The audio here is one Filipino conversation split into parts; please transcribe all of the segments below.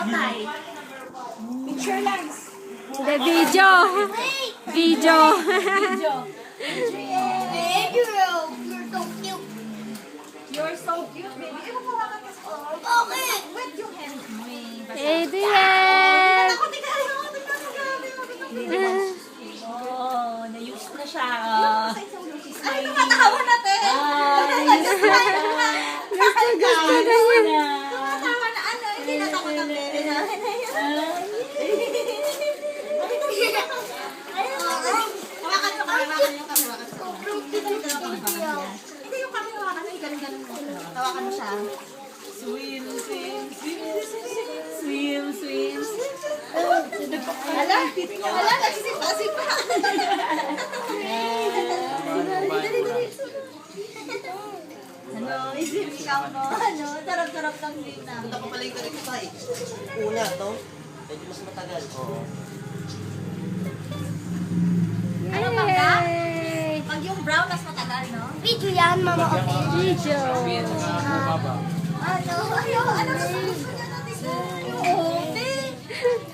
Tay. Picture lang. The video. Video. Video. Adriel, you're so cute. You're so cute, baby. Ikaw pawakan ka sa Bakit? wet yung hand mo eh. Adrian. Ako, tingnan mo. Oh, na-use na siya. Ay, tumatawa natin. Gusto na niya. Tumatawa na ano. Hindi natakot ang bebe na. Hawakan mo kami, hawakan mo kami, hawakan mo. Hindi yung kami hawakan mo, ganun-ganun mo. Hawakan mo siya. Swim, swim, swim, swim, swim, swim. Hala, nagsisipa-sipa. Ano, isip ikaw mo. Ano, sarap-sarap ng swim na. Punta pa pala yung ganito pa eh. Una to, medyo mas matagal. Oo. Ano bang ka? Yay. Pag yung brown, mas matagal, no? Video yan, mama. Okay. Video. Ano? Ano gusto niya natin?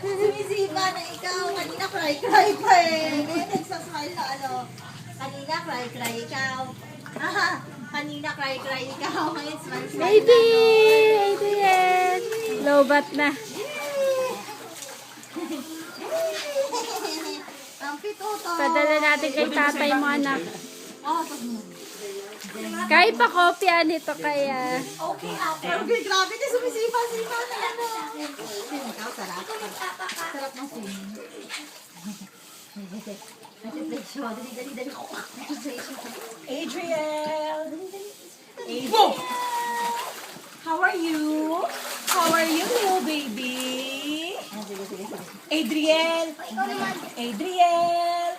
Sumisipa na ikaw. Kanina cry-cry pa eh. Ngayon nagsasmile na ano. Kanina cry-cry ikaw. Kanina cry-cry ikaw. Ngayon smile-smile na. Baby. Adrian. Lobat na. Ang pituto. Padala natin kay tatay mo, anak. Oh, pag mo. Kahit pa kopya nito kaya. Okay, pero grabe na sumisipa-sipa na ano. Ikaw, sarap. Sarap ng swimming. Reflection. Dali. Adriel. Adriel. How are you? How are you, little baby? Adriel. Ikaw naman. Adriel.